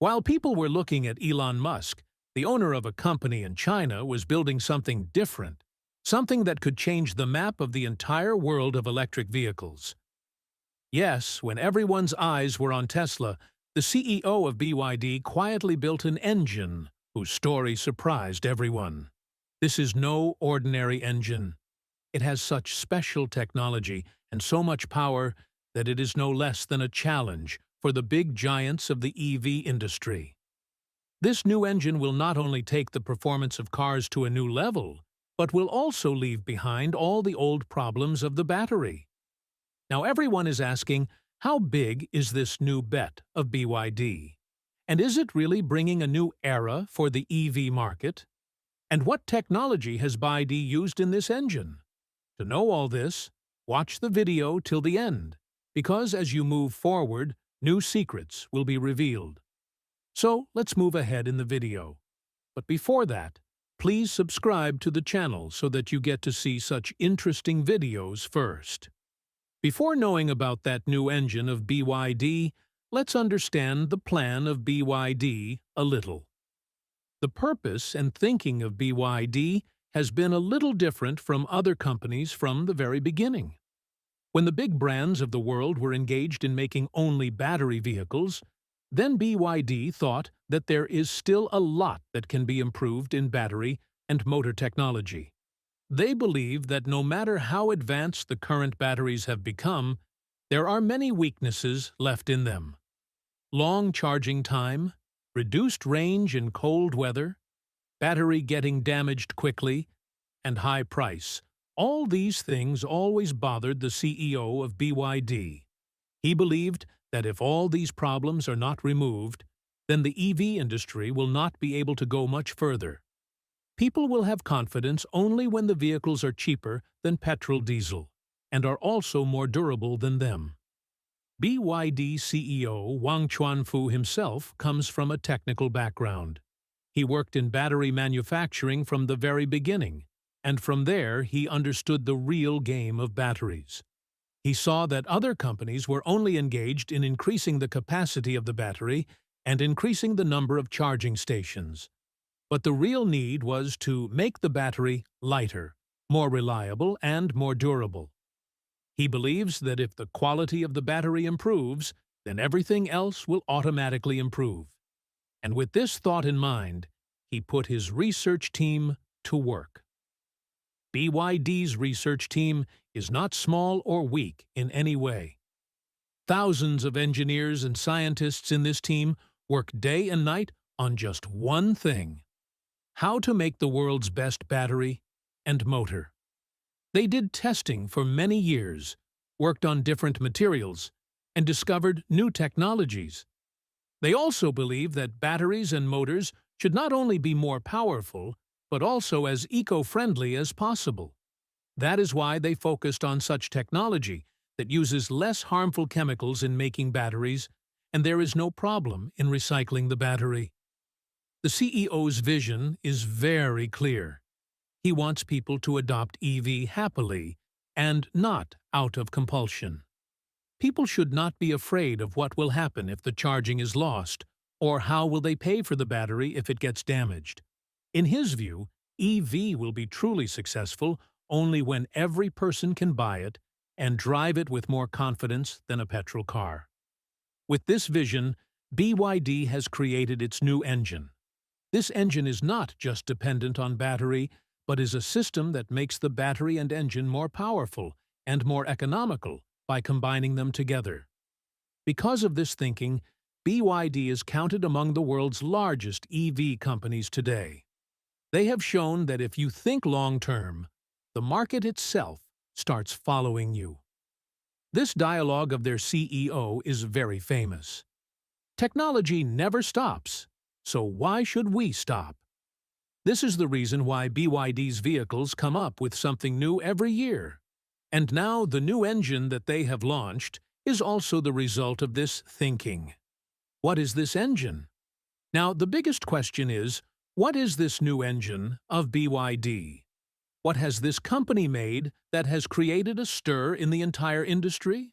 While people were looking at Elon Musk, the owner of a company in China was building something different, something that could change the map of the entire world of electric vehicles. Yes, when everyone's eyes were on Tesla, the CEO of BYD quietly built an engine whose story surprised everyone. This is no ordinary engine. It has such special technology and so much power that it is no less than a challenge for the big giants of the EV industry. This new engine will not only take the performance of cars to a new level, but will also leave behind all the old problems of the battery. Now everyone is asking, how big is this new bet of BYD? And is it really bringing a new era for the EV market? And what technology has BYD used in this engine? To know all this, watch the video till the end, because as you move forward, new secrets will be revealed. So let's move ahead in the video. But before that, please subscribe to the channel so that you get to see such interesting videos first. Before knowing about that new engine of BYD, let's understand the plan of BYD a little. The purpose and thinking of BYD has been a little different from other companies from the very beginning. When the big brands of the world were engaged in making only battery vehicles, then BYD thought that there is still a lot that can be improved in battery and motor technology. They believe that no matter how advanced the current batteries have become, there are many weaknesses left in them. Long charging time, reduced range in cold weather, battery getting damaged quickly, and high price. All these things always bothered the CEO of BYD. He believed that if all these problems are not removed, then the EV industry will not be able to go much further. People will have confidence only when the vehicles are cheaper than petrol-diesel and are also more durable than them. BYD CEO Wang Chuanfu himself comes from a technical background. He worked in battery manufacturing from the very beginning, and from there he understood the real game of batteries. He saw that other companies were only engaged in increasing the capacity of the battery and increasing the number of charging stations. But the real need was to make the battery lighter, more reliable, and more durable. He believes that if the quality of the battery improves, then everything else will automatically improve. And with this thought in mind, he put his research team to work. BYD's research team is not small or weak in any way. Thousands of engineers and scientists in this team work day and night on just one thing: how to make the world's best battery and motor. They did testing for many years, worked on different materials, and discovered new technologies. They also believe that batteries and motors should not only be more powerful, but also as eco-friendly as possible. That is why they focused on such technology that uses less harmful chemicals in making batteries, and there is no problem in recycling the battery. The CEO's vision is very clear. He wants people to adopt EV happily and not out of compulsion. People should not be afraid of what will happen if the charging is lost, or how will they pay for the battery if it gets damaged. In his view, EV will be truly successful only when every person can buy it and drive it with more confidence than a petrol car. With this vision, BYD has created its new engine. This engine is not just dependent on battery, but is a system that makes the battery and engine more powerful and more economical by combining them together. Because of this thinking, BYD is counted among the world's largest EV companies today. They have shown that if you think long-term, the market itself starts following you. This dialogue of their CEO is very famous. Technology never stops, so why should we stop? This is the reason why BYD's vehicles come up with something new every year. And now the new engine that they have launched is also the result of this thinking. What is this engine? Now, the biggest question is, what is this new engine of BYD? What has this company made that has created a stir in the entire industry?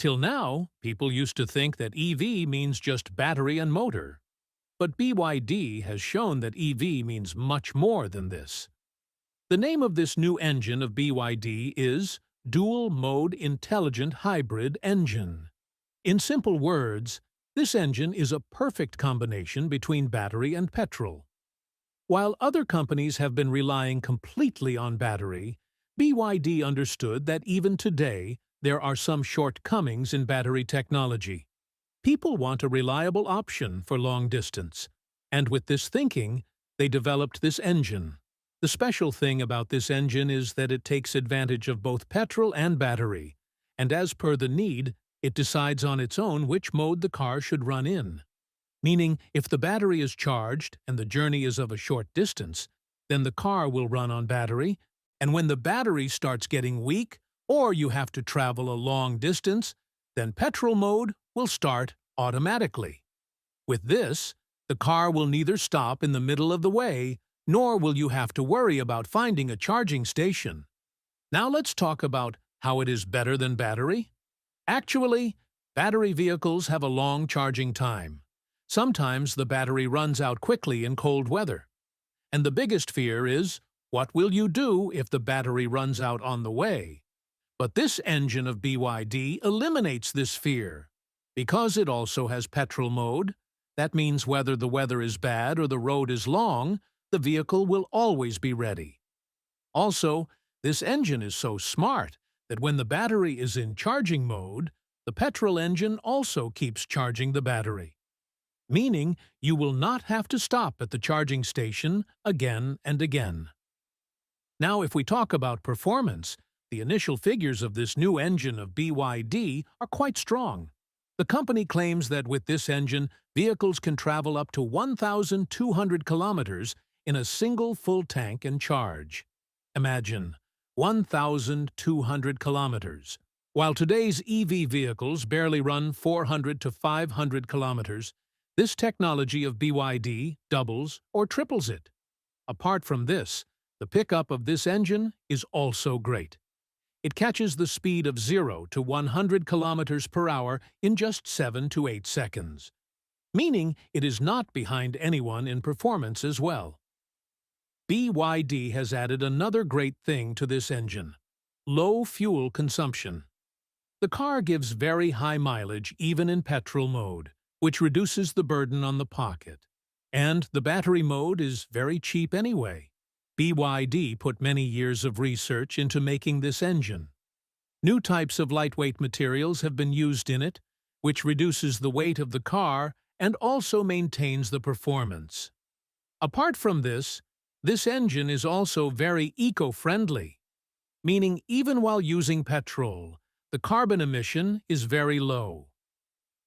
Till now, people used to think that EV means just battery and motor. But BYD has shown that EV means much more than this. The name of this new engine of BYD is Dual Mode Intelligent Hybrid Engine. In simple words, this engine is a perfect combination between battery and petrol. While other companies have been relying completely on battery, BYD understood that even today there are some shortcomings in battery technology. People want a reliable option for long distance, and with this thinking, they developed this engine. The special thing about this engine is that it takes advantage of both petrol and battery, and as per the need, it decides on its own which mode the car should run in. Meaning, if the battery is charged and the journey is of a short distance, then the car will run on battery, and when the battery starts getting weak, or you have to travel a long distance, then petrol mode will start automatically. With this, the car will neither stop in the middle of the way, nor will you have to worry about finding a charging station. Now let's talk about how it is better than battery. Actually, battery vehicles have a long charging time. Sometimes the battery runs out quickly in cold weather. And the biggest fear is, what will you do if the battery runs out on the way? But this engine of BYD eliminates this fear. Because it also has petrol mode, that means whether the weather is bad or the road is long, the vehicle will always be ready. Also, this engine is so smart that when the battery is in charging mode, the petrol engine also keeps charging the battery. Meaning you will not have to stop at the charging station again and again. Now, if we talk about performance, the initial figures of this new engine of BYD are quite strong. The company claims that with this engine, vehicles can travel up to 1,200 kilometers in a single full tank and charge. Imagine, 1,200 kilometers. While today's EV vehicles barely run 400 to 500 kilometers, this technology of BYD doubles or triples it. Apart from this, the pickup of this engine is also great. It catches the speed of 0 to 100 kilometers per hour in just 7 to 8 seconds, meaning it is not behind anyone in performance as well. BYD has added another great thing to this engine: low fuel consumption. The car gives very high mileage even in petrol mode, which reduces the burden on the pocket. And the battery mode is very cheap anyway. BYD put many years of research into making this engine. New types of lightweight materials have been used in it, which reduces the weight of the car and also maintains the performance. Apart from this engine is also very eco-friendly, meaning even while using petrol, the carbon emission is very low.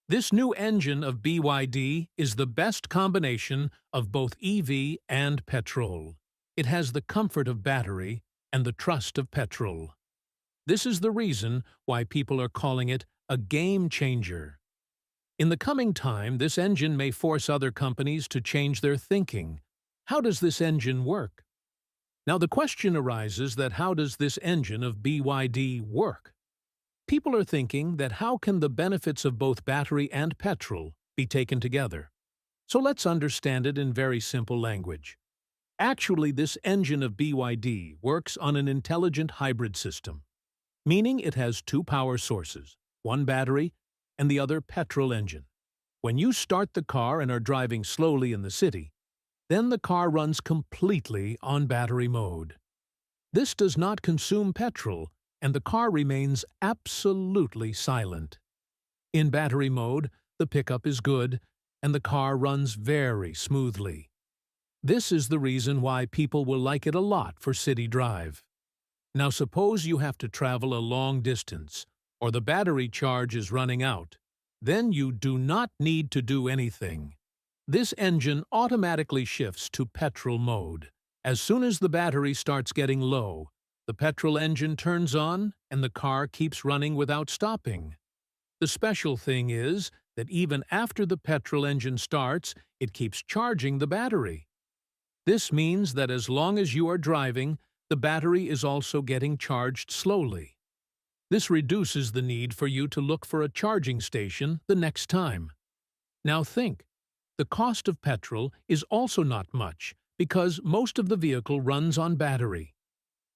This new engine of BYD is the best combination of both EV and petrol. It has the comfort of battery and the trust of petrol. This is the reason why people are calling it a game changer. In the coming time, this engine may force other companies to change their thinking. How does this engine work? Now the question arises that how does this engine of BYD work? People are thinking that how can the benefits of both battery and petrol be taken together? So let's understand it in very simple language. Actually, this engine of BYD works on an intelligent hybrid system, meaning it has two power sources, one battery and the other petrol engine. When you start the car and are driving slowly in the city, then the car runs completely on battery mode. This does not consume petrol, and the car remains absolutely silent. In battery mode, the pickup is good, and the car runs very smoothly. This is the reason why people will like it a lot for city drive. Now suppose you have to travel a long distance, or the battery charge is running out. Then you do not need to do anything. This engine automatically shifts to petrol mode. As soon as the battery starts getting low, the petrol engine turns on and the car keeps running without stopping. The special thing is that even after the petrol engine starts, it keeps charging the battery. This means that as long as you are driving, the battery is also getting charged slowly. This reduces the need for you to look for a charging station the next time. Now think, the cost of petrol is also not much because most of the vehicle runs on battery.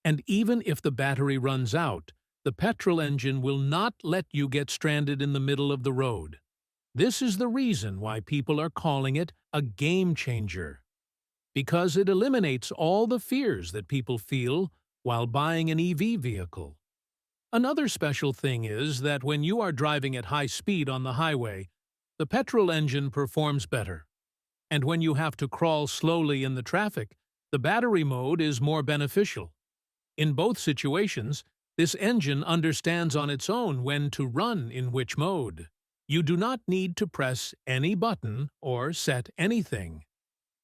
And even if the battery runs out, the petrol engine will not let you get stranded in the middle of the road. This is the reason why people are calling it a game changer. Because it eliminates all the fears that people feel while buying an EV vehicle. Another special thing is that when you are driving at high speed on the highway, the petrol engine performs better. And when you have to crawl slowly in the traffic, the battery mode is more beneficial. In both situations, this engine understands on its own when to run in which mode. You do not need to press any button or set anything.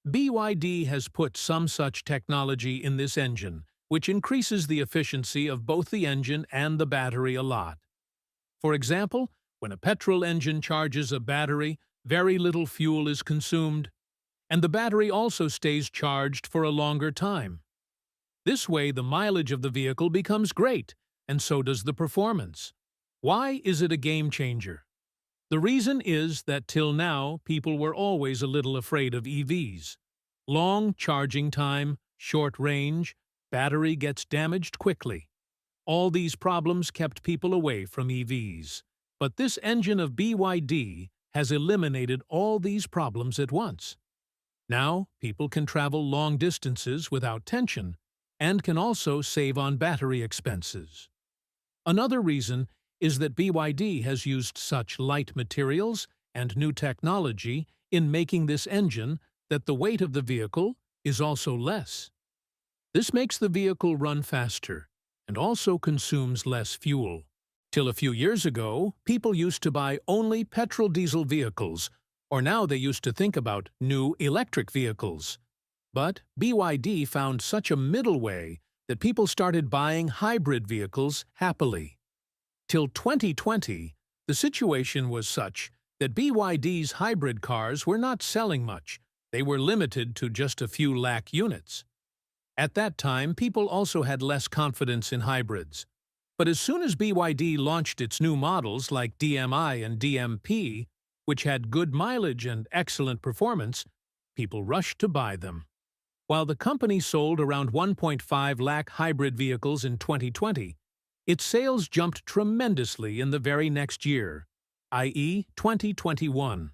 BYD has put some such technology in this engine, which increases the efficiency of both the engine and the battery a lot. For example, when a petrol engine charges a battery, very little fuel is consumed, and the battery also stays charged for a longer time. This way, the mileage of the vehicle becomes great, and so does the performance. Why is it a game changer? The reason is that till now, people were always a little afraid of EVs. Long charging time, short range, battery gets damaged quickly. All these problems kept people away from EVs. But this engine of BYD has eliminated all these problems at once. Now, people can travel long distances without tension, and can also save on battery expenses. Another reason is that BYD has used such light materials and new technology in making this engine that the weight of the vehicle is also less. This makes the vehicle run faster and also consumes less fuel. Till a few years ago, people used to buy only petrol-diesel vehicles, or now they used to think about new electric vehicles. But BYD found such a middle way that people started buying hybrid vehicles happily. Till 2020, the situation was such that BYD's hybrid cars were not selling much. They were limited to just a few lakh units. At that time, people also had less confidence in hybrids. But as soon as BYD launched its new models like DMI and DMP, which had good mileage and excellent performance, people rushed to buy them. While the company sold around 1.5 lakh hybrid vehicles in 2020, its sales jumped tremendously in the very next year, i.e. 2021.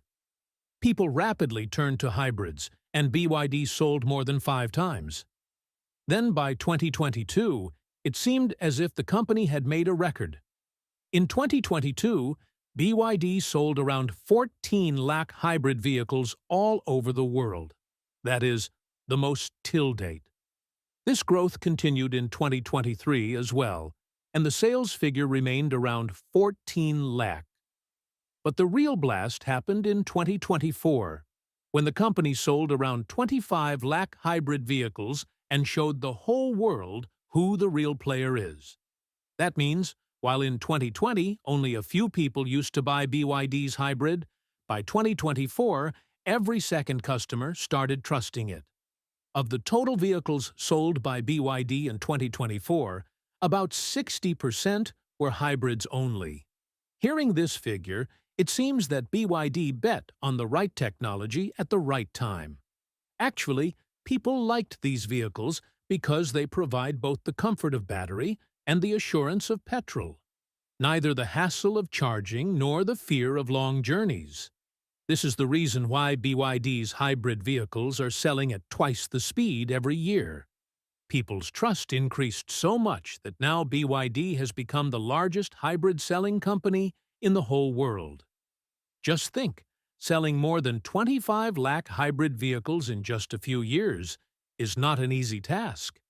People rapidly turned to hybrids, and BYD sold more than 5 times. Then by 2022, it seemed as if the company had made a record. In 2022, BYD sold around 14 lakh hybrid vehicles all over the world. That is, the most till date. This growth continued in 2023 as well, and the sales figure remained around 14 lakh. But the real blast happened in 2024, when the company sold around 25 lakh hybrid vehicles and showed the whole world who the real player is. That means, while in 2020 only a few people used to buy BYD's hybrid, by 2024 every second customer started trusting it. Of the total vehicles sold by BYD in 2024, about 60% were hybrids only. Hearing this figure, it seems that BYD bet on the right technology at the right time. Actually, people liked these vehicles because they provide both the comfort of battery and the assurance of petrol. Neither the hassle of charging nor the fear of long journeys. This is the reason why BYD's hybrid vehicles are selling at twice the speed every year. People's trust increased so much that now BYD has become the largest hybrid selling company in the whole world. Just think, selling more than 25 lakh hybrid vehicles in just a few years is not an easy task.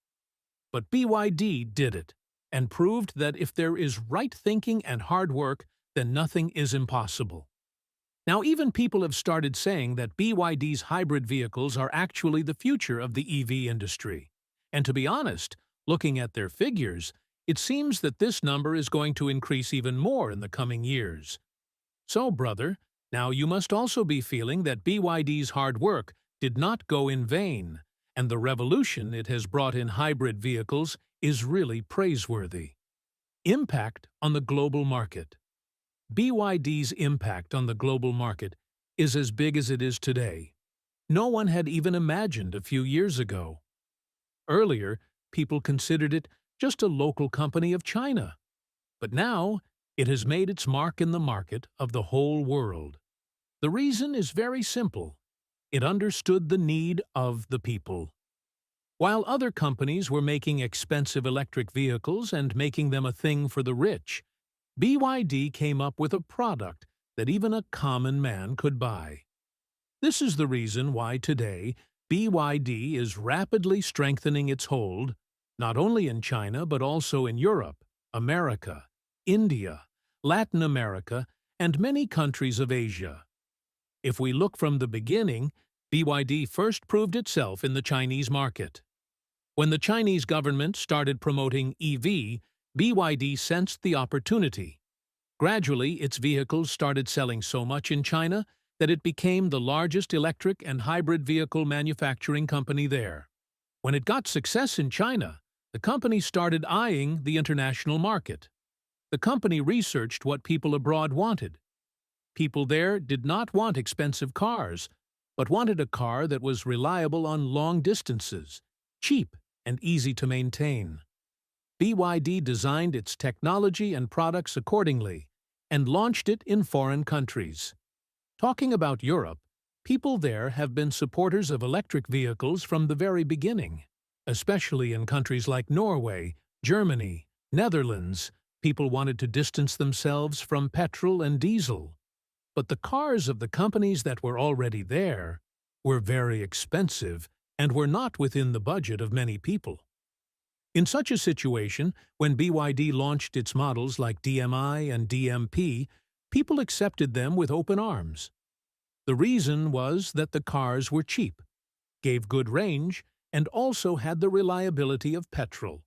But BYD did it, and proved that if there is right thinking and hard work, then nothing is impossible. Now even people have started saying that BYD's hybrid vehicles are actually the future of the EV industry. And to be honest, looking at their figures, it seems that this number is going to increase even more in the coming years. So, brother, now you must also be feeling that BYD's hard work did not go in vain, and the revolution it has brought in hybrid vehicles is really praiseworthy. Impact on the global market. BYD's impact on the global market is as big as it is today. No one had even imagined a few years ago. Earlier, people considered it just a local company of China. But now, it has made its mark in the market of the whole world. The reason is very simple. It understood the need of the people. While other companies were making expensive electric vehicles and making them a thing for the rich, BYD came up with a product that even a common man could buy. This is the reason why today BYD is rapidly strengthening its hold, not only in China but also in Europe, America, India, Latin America, and many countries of Asia. If we look from the beginning, BYD first proved itself in the Chinese market. When the Chinese government started promoting EV, BYD sensed the opportunity. Gradually, its vehicles started selling so much in China that it became the largest electric and hybrid vehicle manufacturing company there. When it got success in China, the company started eyeing the international market. The company researched what people abroad wanted. People there did not want expensive cars, but wanted a car that was reliable on long distances, cheap, and easy to maintain. BYD designed its technology and products accordingly and launched it in foreign countries. Talking about Europe, people there have been supporters of electric vehicles from the very beginning. Especially in countries like Norway, Germany, Netherlands, people wanted to distance themselves from petrol and diesel. But the cars of the companies that were already there were very expensive and were not within the budget of many people. In such a situation, when BYD launched its models like DMI and DMP, people accepted them with open arms. The reason was that the cars were cheap, gave good range, and also had the reliability of petrol.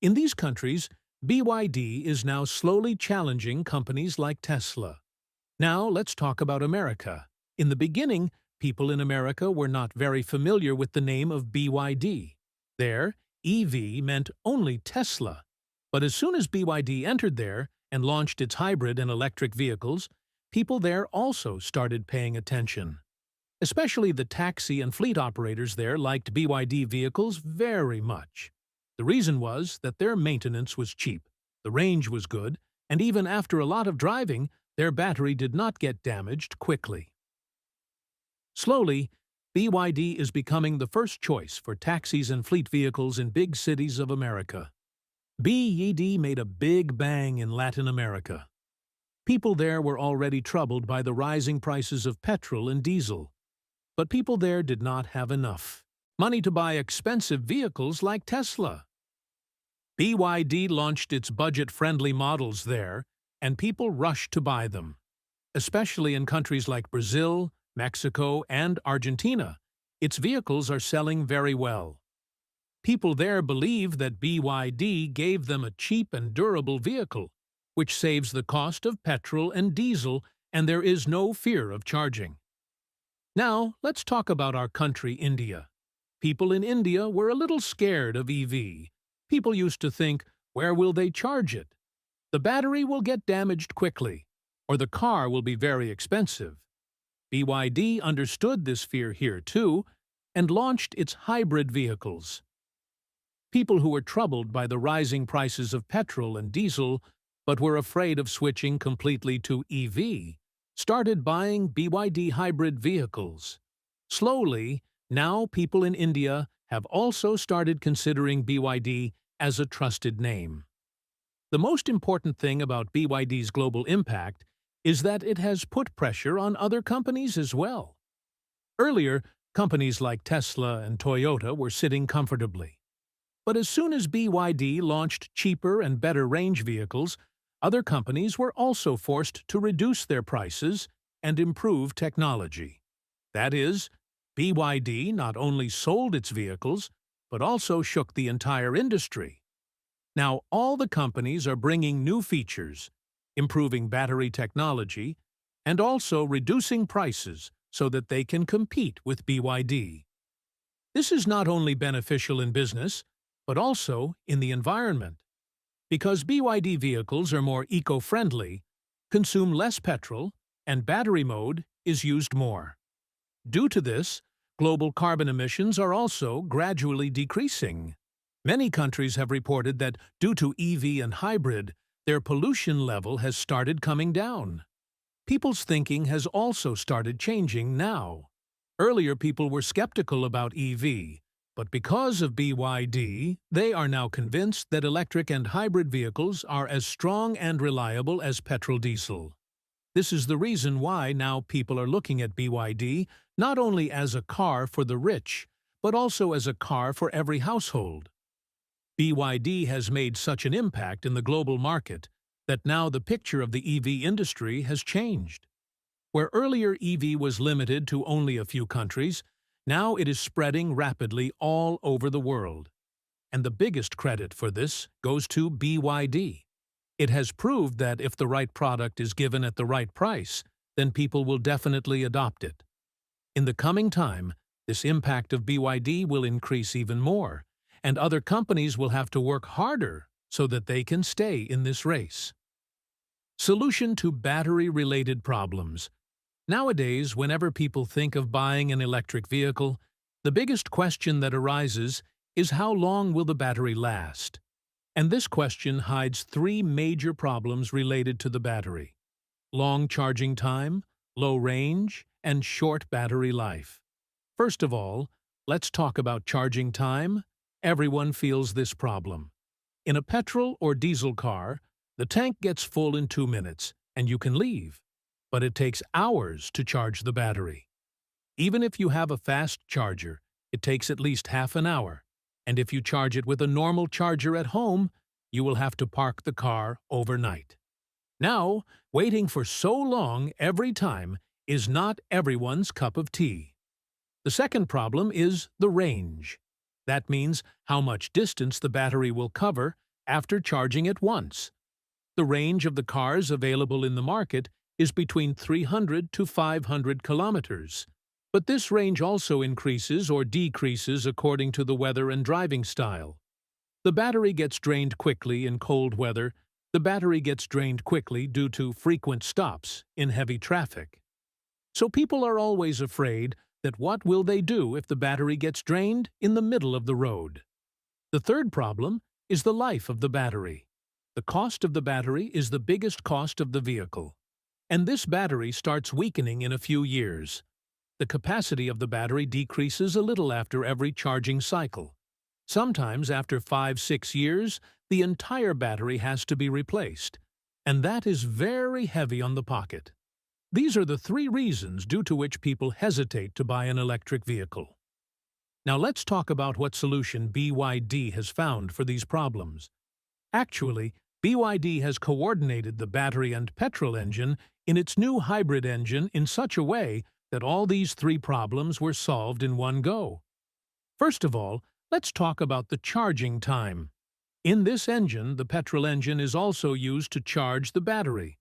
In these countries, BYD is now slowly challenging companies like Tesla. Now let's talk about America. In the beginning, people in America were not very familiar with the name of BYD. There, EV meant only Tesla. But as soon as BYD entered there and launched its hybrid and electric vehicles, people there also started paying attention. Especially the taxi and fleet operators there liked BYD vehicles very much. The reason was that their maintenance was cheap, the range was good, and even after a lot of driving, their battery did not get damaged quickly. Slowly, BYD is becoming the first choice for taxis and fleet vehicles in big cities of America. BYD made a big bang in Latin America. People there were already troubled by the rising prices of petrol and diesel. But people there did not have enough money to buy expensive vehicles like Tesla. BYD launched its budget-friendly models there, and people rushed to buy them. Especially in countries like Brazil, Mexico, and Argentina, its vehicles are selling very well. People there believe that BYD gave them a cheap and durable vehicle, which saves the cost of petrol and diesel, and there is no fear of charging. Now, let's talk about our country, India. People in India were a little scared of EV. People used to think, where will they charge it? The battery will get damaged quickly, or the car will be very expensive. BYD understood this fear here too, and launched its hybrid vehicles. People who were troubled by the rising prices of petrol and diesel, but were afraid of switching completely to EV, started buying BYD hybrid vehicles. Slowly, now people in India have also started considering BYD as a trusted name. The most important thing about BYD's global impact is that it has put pressure on other companies as well. Earlier, companies like Tesla and Toyota were sitting comfortably. But as soon as BYD launched cheaper and better range vehicles, other companies were also forced to reduce their prices and improve technology. That is, BYD not only sold its vehicles, but also shook the entire industry. Now all the companies are bringing new features, improving battery technology, and also reducing prices so that they can compete with BYD. This is not only beneficial in business, but also in the environment. Because BYD vehicles are more eco-friendly, consume less petrol, and battery mode is used more. Due to this, global carbon emissions are also gradually decreasing. Many countries have reported that due to EV and hybrid, their pollution level has started coming down. People's thinking has also started changing now. Earlier, people were skeptical about EV, but because of BYD, they are now convinced that electric and hybrid vehicles are as strong and reliable as petrol-diesel. This is the reason why now people are looking at BYD not only as a car for the rich, but also as a car for every household. BYD has made such an impact in the global market that now the picture of the EV industry has changed. Where earlier EV was limited to only a few countries, now it is spreading rapidly all over the world. And the biggest credit for this goes to BYD. It has proved that if the right product is given at the right price, then people will definitely adopt it. In the coming time, this impact of BYD will increase even more, and other companies will have to work harder so that they can stay in this race. Solution to battery-related problems. Nowadays, whenever people think of buying an electric vehicle, the biggest question that arises is how long will the battery last? And this question hides three major problems related to the battery: long charging time, low range, and short battery life. First of all, let's talk about charging time. Everyone feels this problem. In a petrol or diesel car, the tank gets full in 2 minutes, and you can leave. But it takes hours to charge the battery. Even if you have a fast charger, it takes at least half an hour. And if you charge it with a normal charger at home, you will have to park the car overnight. Now, waiting for so long every time is not everyone's cup of tea. The second problem is the range. That means how much distance the battery will cover after charging it once. The range of the cars available in the market is between 300 to 500 kilometers. But this range also increases or decreases according to the weather and driving style. The battery gets drained quickly in cold weather. The battery gets drained quickly due to frequent stops in heavy traffic. So people are always afraid that what will they do if the battery gets drained in the middle of the road? The third problem is the life of the battery. The cost of the battery is the biggest cost of the vehicle. And this battery starts weakening in a few years. The capacity of the battery decreases a little after every charging cycle. Sometimes after 5-6 years, the entire battery has to be replaced. And that is very heavy on the pocket. These are the three reasons due to which people hesitate to buy an electric vehicle. Now let's talk about what solution BYD has found for these problems. Actually, BYD has coordinated the battery and petrol engine in its new hybrid engine in such a way that all these three problems were solved in one go. First of all, let's talk about the charging time. In this engine, the petrol engine is also used to charge the battery.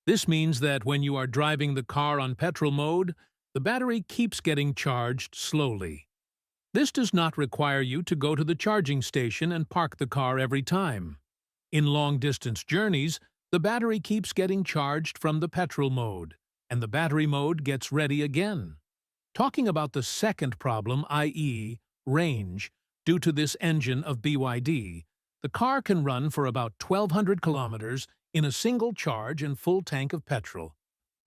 This means that when you are driving the car on petrol mode, the battery keeps getting charged slowly. This does not require you to go to the charging station and park the car every time. In long-distance journeys, the battery keeps getting charged from the petrol mode, and the battery mode gets ready again. Talking about the second problem, i.e., range, due to this engine of BYD, the car can run for about 1,200 kilometers in a single charge and full tank of petrol.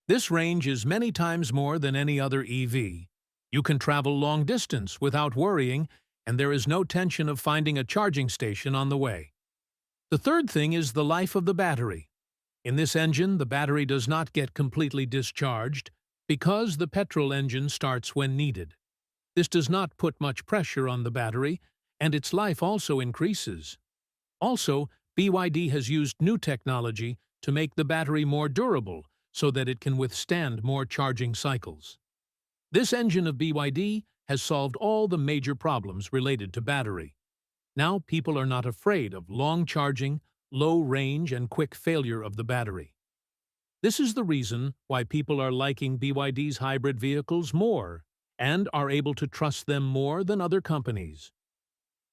This range is many times more than any other EV. You can travel long distance without worrying, and there is no tension of finding a charging station on the way. The third thing is the life of the battery. In this engine, the battery does not get completely discharged because the petrol engine starts when needed. This does not put much pressure on the battery, and its life also increases. Also, BYD has used new technology to make the battery more durable so that it can withstand more charging cycles. This engine of BYD has solved all the major problems related to battery. Now people are not afraid of long charging, low range, and quick failure of the battery. This is the reason why people are liking BYD's hybrid vehicles more and are able to trust them more than other companies.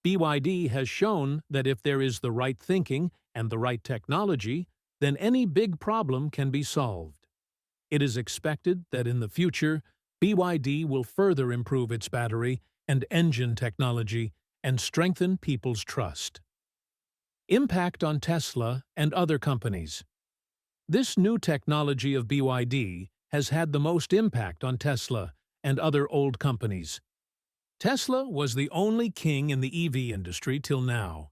BYD has shown that if there is the right thinking and the right technology, then any big problem can be solved. It is expected that in the future, BYD will further improve its battery and engine technology and strengthen people's trust. Impact on Tesla and other companies. This new technology of BYD has had the most impact on Tesla and other old companies. Tesla was the only king in the EV industry till now.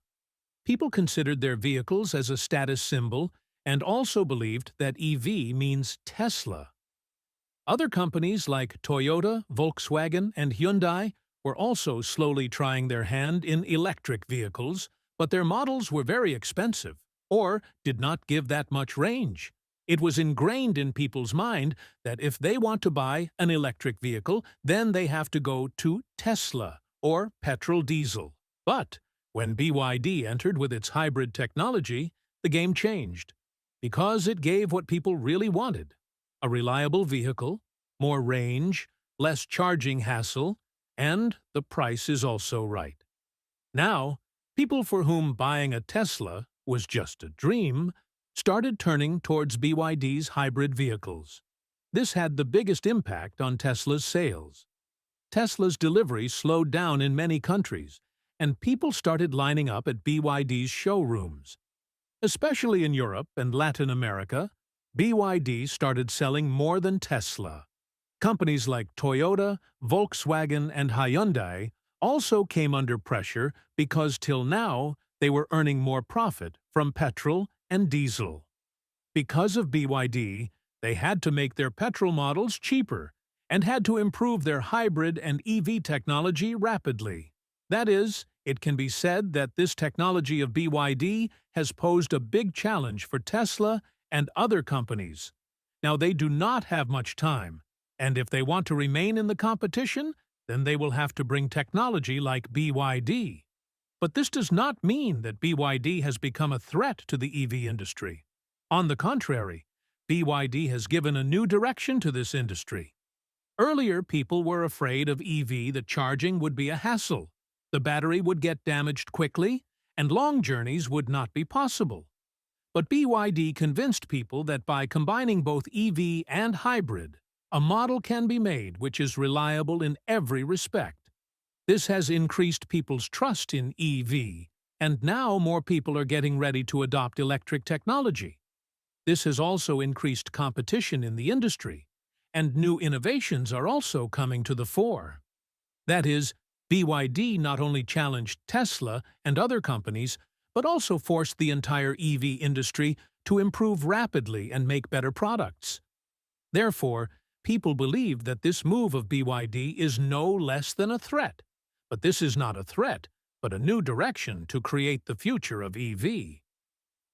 People considered their vehicles as a status symbol and also believed that EV means Tesla. Other companies like Toyota, Volkswagen, and Hyundai were also slowly trying their hand in electric vehicles, but their models were very expensive or did not give that much range. It was ingrained in people's mind that if they want to buy an electric vehicle, then they have to go to Tesla or petrol-diesel. But when BYD entered with its hybrid technology, the game changed, because it gave what people really wanted: a reliable vehicle, more range, less charging hassle, and the price is also right. Now, people for whom buying a Tesla was just a dream started turning towards BYD's hybrid vehicles. This had the biggest impact on Tesla's sales. Tesla's deliveries slowed down in many countries, and people started lining up at BYD's showrooms. Especially in Europe and Latin America, BYD started selling more than Tesla. Companies like Toyota, Volkswagen, and Hyundai also came under pressure because till now they were earning more profit from petrol and diesel. Because of BYD, they had to make their petrol models cheaper and had to improve their hybrid and EV technology rapidly. That is, it can be said that this technology of BYD has posed a big challenge for Tesla and other companies. Now, they do not have much time, and if they want to remain in the competition, then they will have to bring technology like BYD. But this does not mean that BYD has become a threat to the EV industry. On the contrary, BYD has given a new direction to this industry. Earlier, people were afraid of EV that charging would be a hassle, the battery would get damaged quickly, and long journeys would not be possible. But BYD convinced people that by combining both EV and hybrid, a model can be made which is reliable in every respect. This has increased people's trust in EV, and now more people are getting ready to adopt electric technology. This has also increased competition in the industry, and new innovations are also coming to the fore. That is, BYD not only challenged Tesla and other companies, but also forced the entire EV industry to improve rapidly and make better products. Therefore, people believe that this move of BYD is no less than a threat. But this is not a threat, but a new direction to create the future of EV.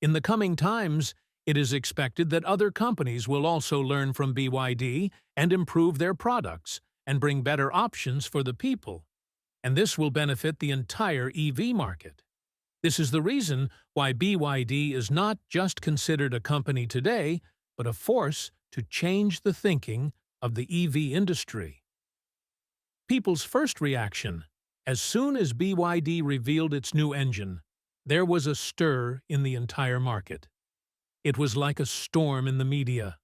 In the coming times, it is expected that other companies will also learn from BYD and improve their products and bring better options for the people. And this will benefit the entire EV market. This is the reason why BYD is not just considered a company today, but a force to change the thinking of the EV industry. People's first reaction: as soon as BYD revealed its new engine, there was a stir in the entire market. It was like a storm in the media.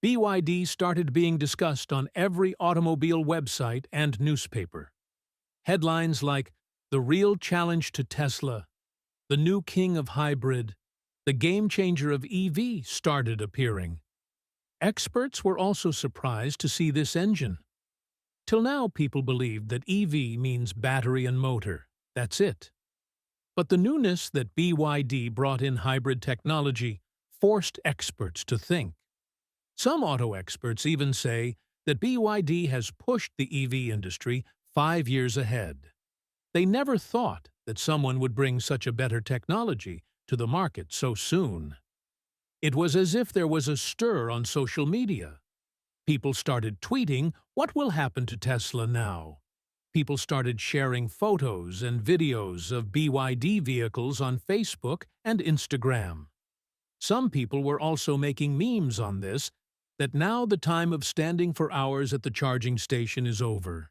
BYD started being discussed on every automobile website and newspaper. Headlines like "The Real Challenge to Tesla," "The New King of Hybrid," "The Game Changer of EV" started appearing. Experts were also surprised to see this engine. Till now, people believed that EV means battery and motor. That's it. But the newness that BYD brought in hybrid technology forced experts to think. Some auto experts even say that BYD has pushed the EV industry 5 years ahead. They never thought that someone would bring such a better technology to the market so soon. It was as if there was a stir on social media. People started tweeting, "What will happen to Tesla now?" People started sharing photos and videos of BYD vehicles on Facebook and Instagram. Some people were also making memes on this, that now the time of standing for hours at the charging station is over.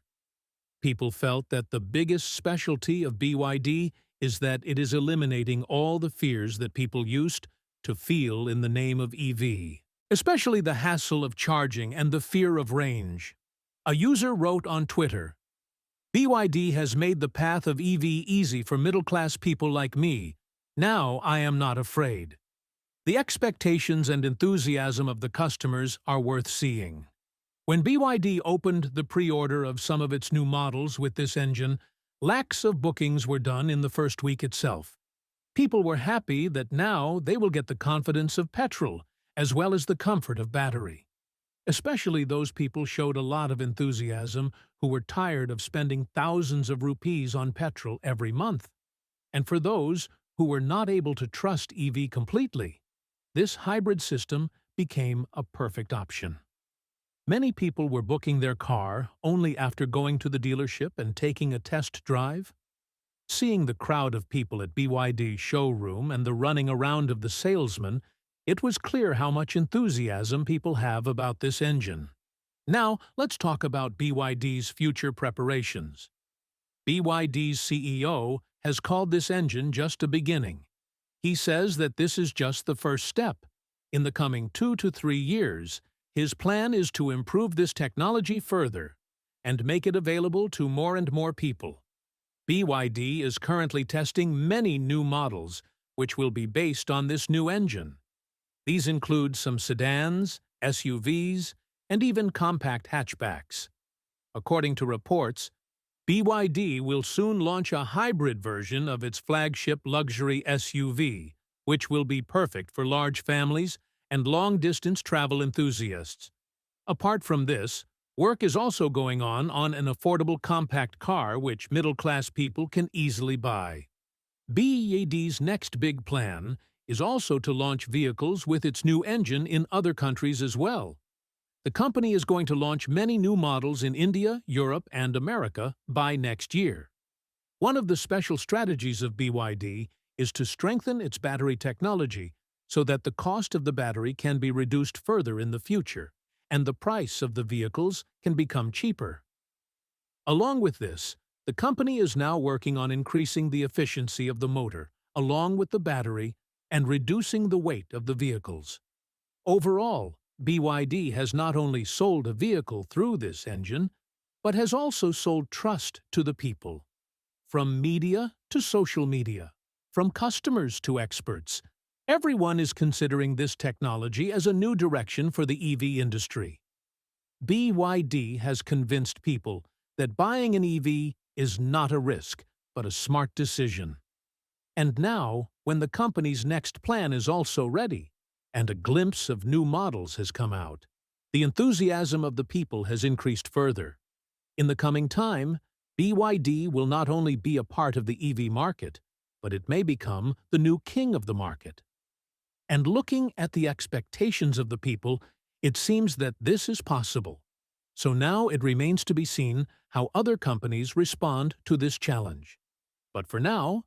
People felt that the biggest specialty of BYD is that it is eliminating all the fears that people used to feel in the name of EV, especially the hassle of charging and the fear of range. A user wrote on Twitter, "BYD has made the path of EV easy for middle-class people like me. Now I am not afraid." The expectations and enthusiasm of the customers are worth seeing. When BYD opened the pre-order of some of its new models with this engine, lakhs of bookings were done in the first week itself. People were happy that now they will get the confidence of petrol, as well as the comfort of battery. Especially those people showed a lot of enthusiasm who were tired of spending thousands of rupees on petrol every month. And for those who were not able to trust EV completely, this hybrid system became a perfect option. Many people were booking their car only after going to the dealership and taking a test drive. Seeing the crowd of people at BYD's showroom and the running around of the salesman, it was clear how much enthusiasm people have about this engine. Now, let's talk about BYD's future preparations. BYD's CEO has called this engine just a beginning. He says that this is just the first step. In the coming 2 to 3 years, his plan is to improve this technology further and make it available to more and more people. BYD is currently testing many new models, which will be based on this new engine. These include some sedans, SUVs, and even compact hatchbacks. According to reports, BYD will soon launch a hybrid version of its flagship luxury SUV, which will be perfect for large families and long-distance travel enthusiasts. Apart from this, work is also going on an affordable compact car which middle-class people can easily buy. BYD's next big plan is also to launch vehicles with its new engine in other countries as well. The company is going to launch many new models in India, Europe, and America by next year. One of the special strategies of BYD is to strengthen its battery technology so that the cost of the battery can be reduced further in the future, and the price of the vehicles can become cheaper. Along with this, the company is now working on increasing the efficiency of the motor, along with the battery, and reducing the weight of the vehicles. Overall, BYD has not only sold a vehicle through this engine, but has also sold trust to the people. From media to social media, from customers to experts, everyone is considering this technology as a new direction for the EV industry. BYD has convinced people that buying an EV is not a risk, but a smart decision. And now, when the company's next plan is also ready, and a glimpse of new models has come out, the enthusiasm of the people has increased further. In the coming time, BYD will not only be a part of the EV market, but it may become the new king of the market. And looking at the expectations of the people, it seems that this is possible. So now it remains to be seen how other companies respond to this challenge. But for now,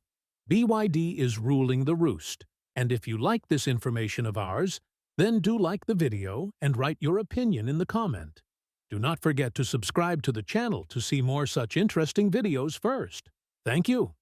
BYD is ruling the roost. And if you like this information of ours, then do like the video and write your opinion in the comment. Do not forget to subscribe to the channel to see more such interesting videos first. Thank you.